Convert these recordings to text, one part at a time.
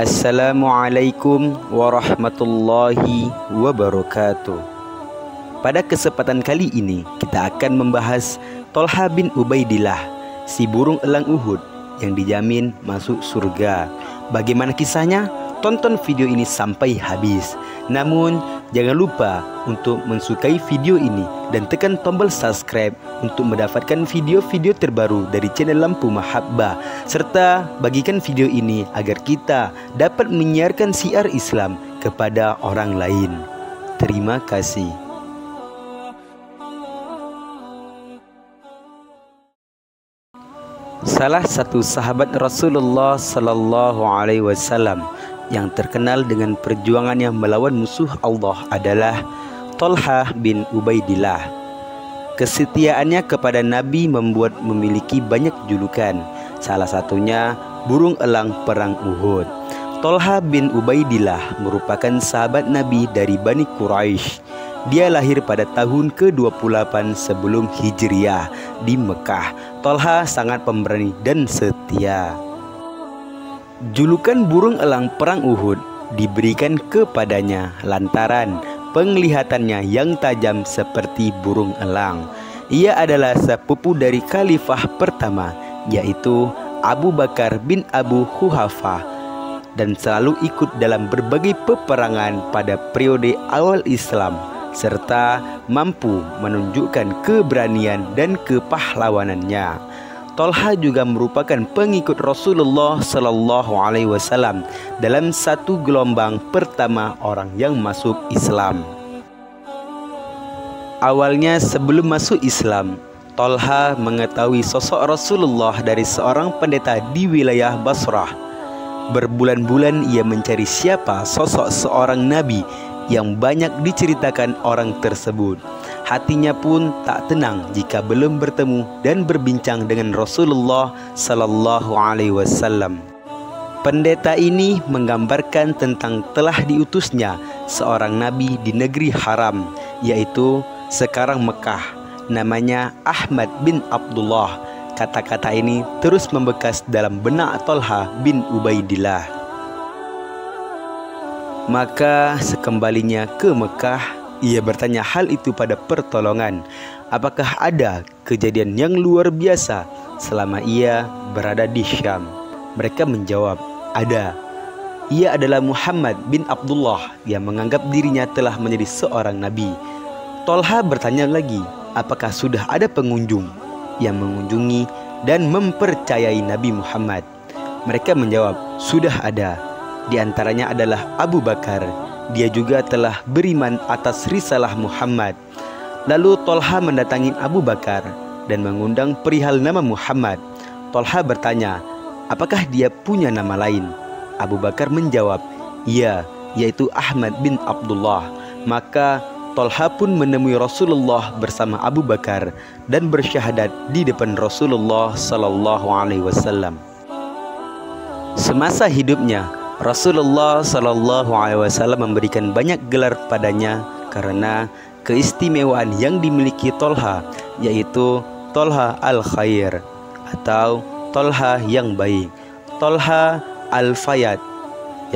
Assalamualaikum warahmatullahi wabarakatuh. Pada kesempatan kali ini kita akan membahas Thalha bin Ubaidillah, si burung elang Uhud yang dijamin masuk surga. Bagaimana kisahnya? Tonton video ini sampai habis. Namun jangan lupa untuk mensukai video ini dan tekan tombol subscribe untuk mendapatkan video-video terbaru dari channel Lampu Mahabbah, serta bagikan video ini agar kita dapat menyiarkan syiar Islam kepada orang lain. Terima kasih. Salah satu sahabat Rasulullah Sallallahu Alaihi Wasallam yang terkenal dengan perjuangannya melawan musuh Allah adalah Thalha bin Ubaidillah. Kesetiaannya kepada Nabi membuat memiliki banyak julukan, salah satunya burung elang perang Uhud. Thalha bin Ubaidillah merupakan sahabat Nabi dari Bani Quraisy. Dia lahir pada tahun ke-28 sebelum Hijriah di Mekah. Thalha sangat pemberani dan setia. Julukan burung elang perang Uhud diberikan kepadanya lantaran penglihatannya yang tajam seperti burung elang. Ia adalah sepupu dari khalifah pertama, yaitu Abu Bakar bin Abu Quhafah, dan selalu ikut dalam berbagai peperangan pada periode awal Islam, serta mampu menunjukkan keberanian dan kepahlawanannya. Thalha juga merupakan pengikut Rasulullah Sallallahu Alaihi Wasallam dalam satu gelombang pertama orang yang masuk Islam. Awalnya sebelum masuk Islam, Thalha mengetahui sosok Rasulullah dari seorang pendeta di wilayah Basrah. Berbulan-bulan ia mencari siapa sosok seorang nabi yang banyak diceritakan orang tersebut. Hatinya pun tak tenang jika belum bertemu dan berbincang dengan Rasulullah Sallallahu Alaihi Wasallam. Pendeta ini menggambarkan tentang telah diutusnya seorang nabi di negeri haram, yaitu sekarang Mekah. Namanya Ahmad bin Abdullah. Kata-kata ini terus membekas dalam benak Thalha bin Ubaidillah. Maka sekembalinya ke Mekah, ia bertanya hal itu pada pertolongan. Apakah ada kejadian yang luar biasa selama ia berada di Syam? Mereka menjawab, ada. Ia adalah Muhammad bin Abdullah yang menganggap dirinya telah menjadi seorang nabi. Thalha bertanya lagi, apakah sudah ada pengunjung yang mengunjungi dan mempercayai Nabi Muhammad? Mereka menjawab, sudah ada. Di antaranya adalah Abu Bakar. Dia juga telah beriman atas risalah Muhammad. Lalu Thalha mendatangi Abu Bakar dan mengundang perihal nama Muhammad. Thalha bertanya, apakah dia punya nama lain? Abu Bakar menjawab, iya, yaitu Ahmad bin Abdullah. Maka Thalha pun menemui Rasulullah bersama Abu Bakar dan bersyahadat di depan Rasulullah Sallallahu Alaihi Wasallam. Semasa hidupnya, Rasulullah Sallallahu Alaihi Wasallam memberikan banyak gelar padanya karena keistimewaan yang dimiliki Thalha, yaitu Thalha al-Khair atau Thalha yang baik, Thalha al-Fayad,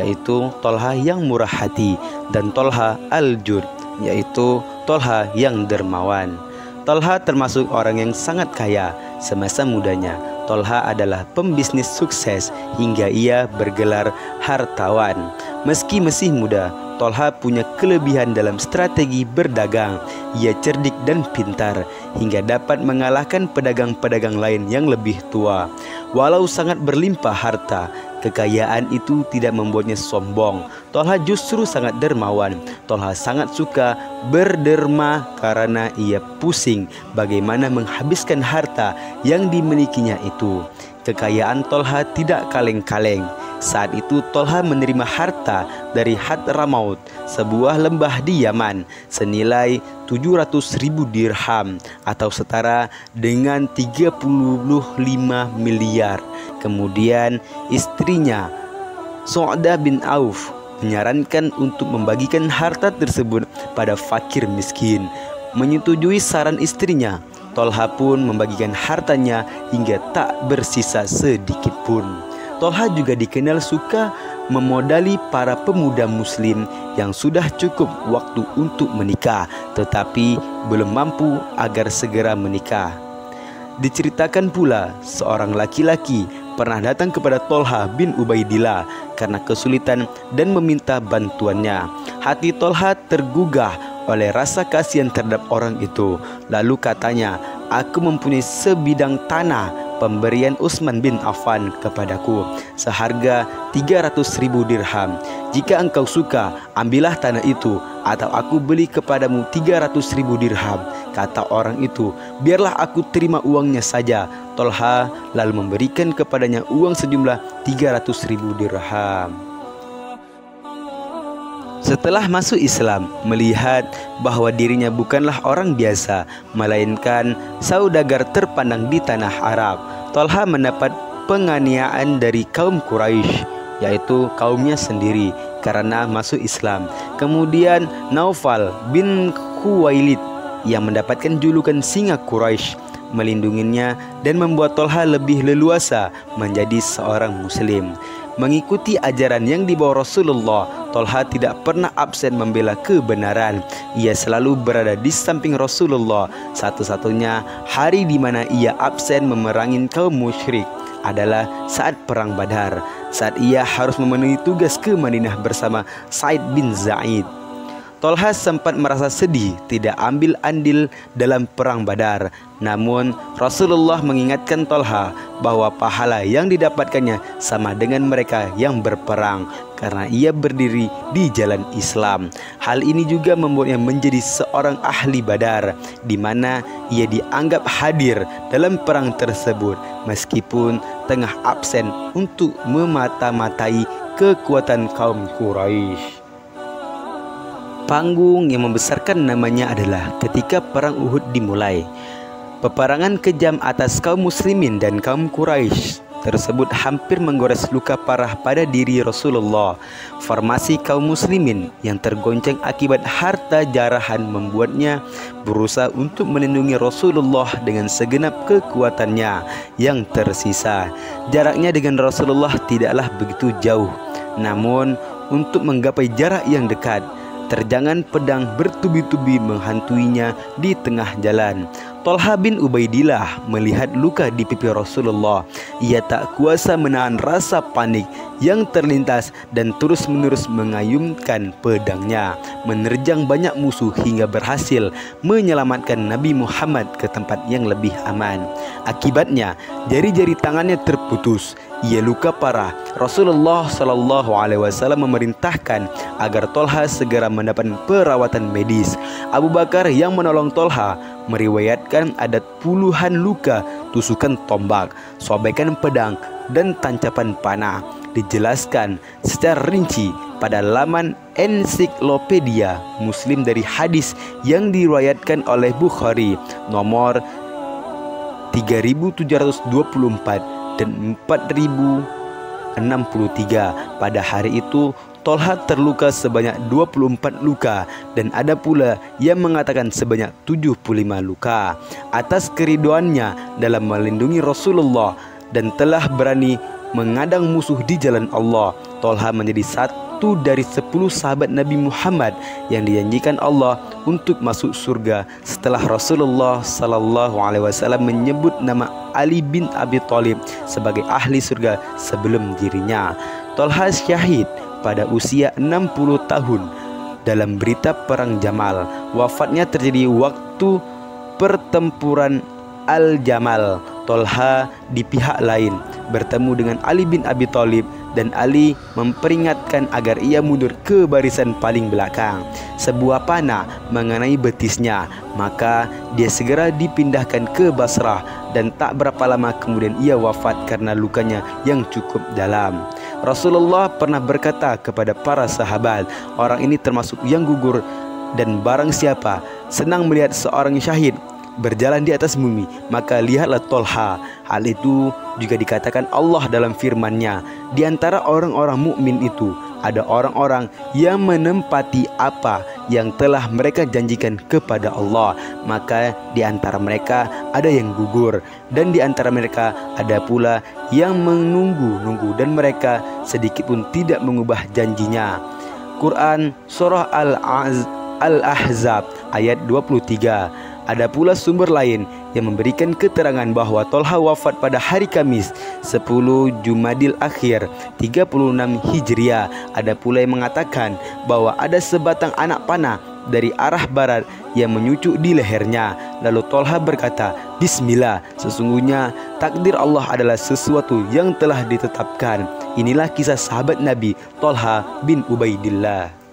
yaitu Thalha yang murah hati, dan Thalha al-Jud, yaitu Thalha yang dermawan. Thalha termasuk orang yang sangat kaya semasa mudanya. Thalha adalah pembisnis sukses hingga ia bergelar hartawan. Meski masih muda, Thalha punya kelebihan dalam strategi berdagang. Ia cerdik dan pintar hingga dapat mengalahkan pedagang-pedagang lain yang lebih tua. Walau sangat berlimpah harta, kekayaan itu tidak membuatnya sombong. Thalha justru sangat dermawan. Thalha sangat suka berderma karena ia pusing bagaimana menghabiskan harta yang dimilikinya itu. Kekayaan Thalha tidak kaleng-kaleng. Saat itu Thalha menerima harta dari Hadramaut, sebuah lembah di Yaman, senilai 700.000 dirham atau setara dengan 35 miliar. Kemudian istrinya Su'dah bin Auf menyarankan untuk membagikan harta tersebut pada fakir miskin. Menyetujui saran istrinya, Thalha pun membagikan hartanya hingga tak bersisa sedikit pun. Thalha juga dikenal suka memodali para pemuda muslim yang sudah cukup waktu untuk menikah tetapi belum mampu agar segera menikah. Diceritakan pula seorang laki-laki pernah datang kepada Tolha bin Ubaidillah karena kesulitan dan meminta bantuannya. Hati Tolha tergugah oleh rasa kasihan terhadap orang itu. Lalu katanya, "Aku mempunyai sebidang tanah pemberian Utsman bin Affan kepadaku seharga 300.000 dirham. Jika engkau suka, ambillah tanah itu, atau aku beli kepadamu 300.000 dirham." Kata orang itu, "Biarlah aku terima uangnya saja." Tolha lalu memberikan kepadanya uang sejumlah 300.000 dirham. Setelah masuk Islam, melihat bahwa dirinya bukanlah orang biasa, melainkan saudagar terpandang di tanah Arab, Tolha mendapat penganiayaan dari kaum Quraisy, yaitu kaumnya sendiri, karena masuk Islam. Kemudian Naufal bin Khuwailid yang mendapatkan julukan singa Quraisy melindunginya dan membuat Tolha lebih leluasa menjadi seorang muslim. Mengikuti ajaran yang dibawa Rasulullah, Tolha tidak pernah absen membela kebenaran. Ia selalu berada di samping Rasulullah. Satu-satunya hari di mana ia absen memerangi kaum musyrik adalah saat perang Badar, saat ia harus memenuhi tugas ke Madinah bersama Sa'id bin Zaid. Tolha sempat merasa sedih tidak ambil andil dalam perang Badar. Namun Rasulullah mengingatkan Tolha bahwa pahala yang didapatkannya sama dengan mereka yang berperang karena ia berdiri di jalan Islam. Hal ini juga membuatnya menjadi seorang ahli Badar, di mana ia dianggap hadir dalam perang tersebut meskipun tengah absen untuk memata-matai kekuatan kaum Quraisy. Panggung yang membesarkan namanya adalah ketika perang Uhud dimulai. Peperangan kejam atas kaum muslimin dan kaum Quraisy tersebut hampir menggores luka parah pada diri Rasulullah. Formasi kaum muslimin yang tergoncang akibat harta jarahan membuatnya berusaha untuk melindungi Rasulullah dengan segenap kekuatannya yang tersisa. Jaraknya dengan Rasulullah tidaklah begitu jauh, namun untuk menggapai jarak yang dekat, terjangan pedang bertubi-tubi menghantuinya di tengah jalan. Tolha bin Ubaidillah melihat luka di pipi Rasulullah. Ia tak kuasa menahan rasa panik yang terlintas dan terus-menerus mengayunkan pedangnya, menerjang banyak musuh hingga berhasil menyelamatkan Nabi Muhammad ke tempat yang lebih aman. Akibatnya, jari-jari tangannya terputus. Ia luka parah. Rasulullah SAW memerintahkan agar Tolha segera mendapat perawatan medis. Abu Bakar yang menolong Tolha meriwayatkan ada puluhan luka tusukan tombak, sobekan pedang, dan tancapan panah. Dijelaskan secara rinci pada laman ensiklopedia Muslim dari hadis yang diriwayatkan oleh Bukhari nomor 3724 dan 4063. Pada hari itu Tolha terluka sebanyak 24 luka dan ada pula yang mengatakan sebanyak 75 luka. Atas keriduannya dalam melindungi Rasulullah dan telah berani mengadang musuh di jalan Allah, Tolha menjadi satu dari 10 sahabat Nabi Muhammad yang dijanjikan Allah untuk masuk surga setelah Rasulullah SAW menyebut nama Ali bin Abi Thalib sebagai ahli surga sebelum dirinya. Tolha syahid pada usia 60 tahun dalam berita perang Jamal. Wafatnya terjadi waktu pertempuran Al-Jamal. Tolha di pihak lain bertemu dengan Ali bin Abi Thalib dan Ali memperingatkan agar ia mundur ke barisan paling belakang. Sebuah panah mengenai betisnya, maka dia segera dipindahkan ke Basrah dan tak berapa lama kemudian ia wafat karena lukanya yang cukup dalam. Rasulullah pernah berkata kepada para sahabat, orang ini termasuk yang gugur, dan barang siapa senang melihat seorang syahid berjalan di atas bumi, maka lihatlah Tolha. Hal itu juga dikatakan Allah dalam firman-Nya. Di antara orang-orang mukmin itu ada orang-orang yang menempati apa yang telah mereka janjikan kepada Allah. Maka di antara mereka ada yang gugur, dan di antara mereka ada pula yang menunggu-nunggu, dan mereka sedikit pun tidak mengubah janjinya. Quran Surah Al-Ahzab ayat 23. Ada pula sumber lain yang memberikan keterangan bahwa Tolha wafat pada hari Kamis 10 Jumadil Akhir 36 Hijriah. Ada pula yang mengatakan bahwa ada sebatang anak panah dari arah barat yang menyucuk di lehernya. Lalu Tolha berkata, "Bismillah, sesungguhnya takdir Allah adalah sesuatu yang telah ditetapkan." Inilah kisah sahabat Nabi Tolha bin Ubaidillah.